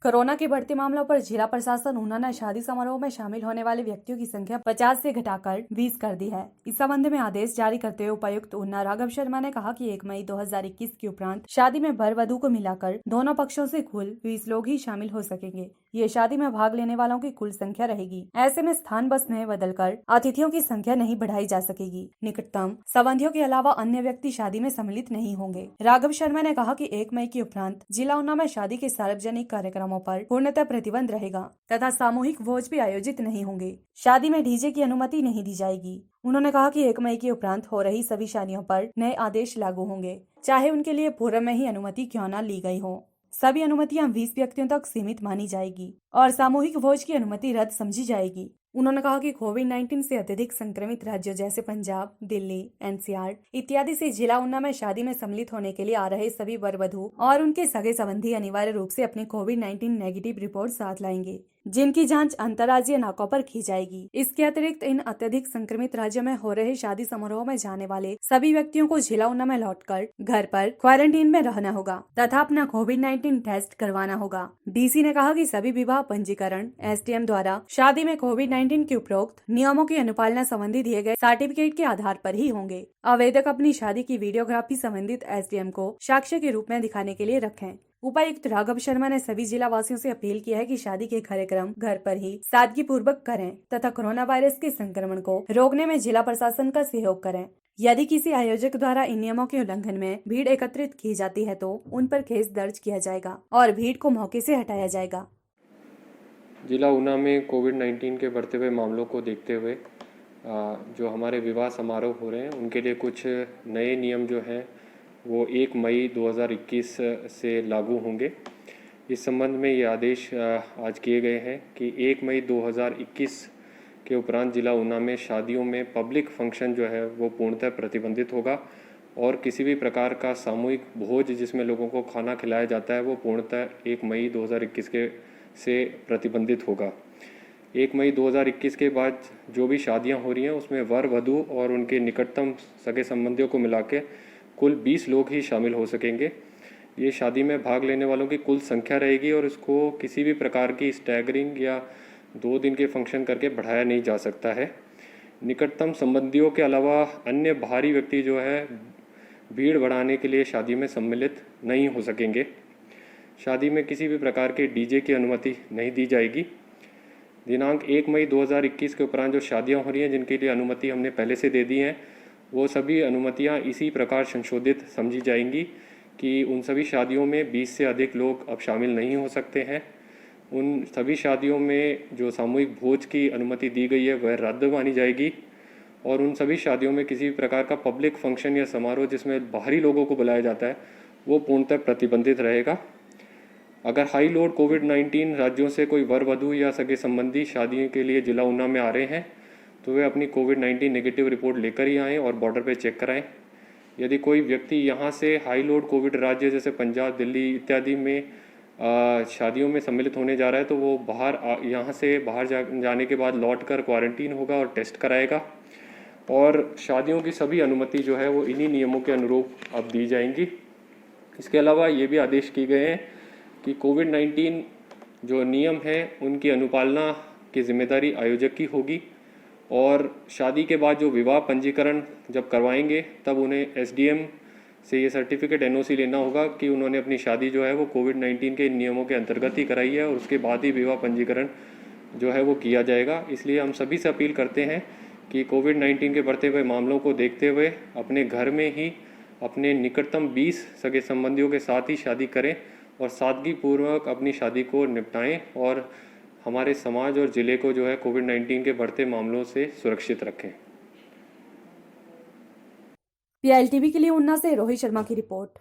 Corona के बढ़ते मामलों पर जिला प्रशासन ऊना ने शादी समारोह में शामिल होने वाले व्यक्तियों की संख्या 50 से घटाकर 20 कर दी है। इस संबंध में आदेश जारी करते हुए उपायुक्त ऊना राघव शर्मा ने कहा कि 1 मई 2021 के उपरांत शादी में वर वधू को मिलाकर दोनों पक्षों से कुल 20 लोग ही शामिल हो सकेंगे। ये शादी में भाग लेने वालों की कुल संख्या रहेगी। ऐसे में स्थान बस में बदलकर अतिथियों की संख्या नहीं बढ़ाई जा सकेगी। निकटतम संबंधियों के अलावा अन्य व्यक्ति शादी में सम्मिलित नहीं होंगे। राघव शर्मा ने कहा कि 1 मई के उपरांत जिला ऊना में शादी के सार्वजनिक कार्यक्रमों पर पूर्णतः प्रतिबंध रहेगा तथा सामूहिक भोज भी आयोजित नहीं होंगे। शादी में डीजे की अनुमति नहीं दी जाएगी। उन्होंने कहा कि 1 मई के उपरांत हो रही सभी शादियों पर नए आदेश लागू होंगे, चाहे उनके लिए पूर्व में ही अनुमति क्यों न ली गई हो। सभी अनुमतियां 20 व्यक्तियों तक सीमित मानी जाएगी और सामूहिक भोज की अनुमति रद्द समझी जाएगी। उन्होंने कहा कि कोविड-19 से अत्यधिक संक्रमित राज्यों जैसे पंजाब, दिल्ली, एनसीआर इत्यादि से जिला ऊना में शादी में सम्मिलित होने के लिए आ रहे सभी वर वधू और उनके सगे संबंधी अनिवार्य रूप से अपनी कोविड-19 नेगेटिव रिपोर्ट साथ लाएंगे, जिनकी जांच अंतर्राज्यीय नाकों पर की जाएगी। इसके अतिरिक्त इन अत्यधिक संक्रमित राज्यों में हो रहे शादी समारोह में जाने वाले सभी व्यक्तियों को जिला ऊना में लौटकर घर पर क्वारंटीन में रहना होगा तथा अपना कोविड-19 टेस्ट करवाना होगा। डीसी ने कहा कि सभी विवाह पंजीकरण एसडीएम द्वारा शादी में कोविड-19 के उपरोक्त नियमों की अनुपालना संबंधी दिए गए सर्टिफिकेट के आधार पर ही होंगे। आवेदक अपनी शादी की वीडियोग्राफी संबंधित एसडीएम को साक्ष्य के रूप में दिखाने के लिए रखें। उपायुक्त राघव शर्मा ने सभी जिला वासियों से अपील किया है कि शादी के कार्यक्रम घर पर ही सादगी पूर्वक करें तथा कोरोना वायरस के संक्रमण को रोकने में जिला प्रशासन का सहयोग करें। यदि किसी आयोजक द्वारा इन नियमों के उल्लंघन में भीड़ एकत्रित की जाती है तो उन पर केस दर्ज किया जाएगा और भीड़ को मौके से हटाया जाएगा। जिला ऊना में कोविड-19 के बढ़ते हुए मामलों को देखते हुए जो हमारे विवाह समारोह हो रहे हैं उनके लिए कुछ नए नियम जो हैं वो 1 मई 2021 से लागू होंगे। इस संबंध में ये आदेश आज किए गए हैं कि 1 मई 2021 के उपरांत जिला ऊना में शादियों में पब्लिक फंक्शन जो है वो पूर्णतः प्रतिबंधित होगा और किसी भी प्रकार का सामूहिक भोज जिसमें लोगों को खाना खिलाया जाता है वो पूर्णतः 1 मई 2021 के से प्रतिबंधित होगा। 1 मई 2021 के बाद जो भी शादियां हो रही हैं उसमें वर वधू और उनके निकटतम सगे संबंधियों को मिला के कुल 20 लोग ही शामिल हो सकेंगे। ये शादी में भाग लेने वालों की कुल संख्या रहेगी और इसको किसी भी प्रकार की स्टैगरिंग या 2 दिन के फंक्शन करके बढ़ाया नहीं जा सकता है। निकटतम संबंधियों के अलावा अन्य बाहरी व्यक्ति जो है भीड़ बढ़ाने के लिए शादी में सम्मिलित नहीं हो सकेंगे। शादी में किसी भी प्रकार के डीजे की अनुमति नहीं दी जाएगी। दिनांक 1 मई 2021 के उपरांत जो शादियां हो रही हैं जिनके लिए अनुमति हमने पहले से दे दी हैं वो सभी अनुमतियां इसी प्रकार संशोधित समझी जाएंगी कि उन सभी शादियों में 20 से अधिक लोग अब शामिल नहीं हो सकते हैं। उन सभी शादियों में जो सामूहिक भोज की अनुमति दी गई है वह रद्द मानी जाएगी और उन सभी शादियों में किसी भी प्रकार का पब्लिक फंक्शन या समारोह जिसमें बाहरी लोगों को बुलाया जाता है वो पूर्णतः प्रतिबंधित रहेगा। अगर हाई लोड कोविड-19 राज्यों से कोई वर वधू या सगे संबंधी शादियों के लिए जिला ऊना में आ रहे हैं तो वे अपनी कोविड-19 नेगेटिव रिपोर्ट लेकर ही आएँ और बॉर्डर पर चेक कराएं। यदि कोई व्यक्ति यहाँ से हाई लोड कोविड राज्य जैसे पंजाब, दिल्ली इत्यादि में शादियों में सम्मिलित होने जा रहा है तो वो यहाँ से बाहर जाने के बाद लौट कर क्वारंटीन होगा और टेस्ट कराएगा और शादियों की सभी अनुमति जो है वो इन्हीं नियमों के अनुरूप अब दी जाएंगी। इसके अलावा ये भी आदेश किए गए हैं कि कोविड-19 जो नियम हैं उनकी अनुपालना की जिम्मेदारी आयोजक की होगी और शादी के बाद जो विवाह पंजीकरण जब करवाएंगे तब उन्हें एसडीएम से ये सर्टिफिकेट एनओसी लेना होगा कि उन्होंने अपनी शादी जो है वो कोविड-19 के नियमों के अंतर्गत ही कराई है और उसके बाद ही विवाह पंजीकरण जो है वो किया जाएगा। इसलिए हम सभी से अपील करते हैं कि कोविड-19 के बढ़ते हुए मामलों को देखते हुए अपने घर में ही अपने निकटतम 20 सगे संबंधियों के साथ ही शादी करें और सादगी पूर्वक अपनी शादी को निपटाएं और हमारे समाज और ज़िले को जो है कोविड-19 के बढ़ते मामलों से सुरक्षित रखें। PIL टीवी के लिए ऊना से रोहित शर्मा की रिपोर्ट।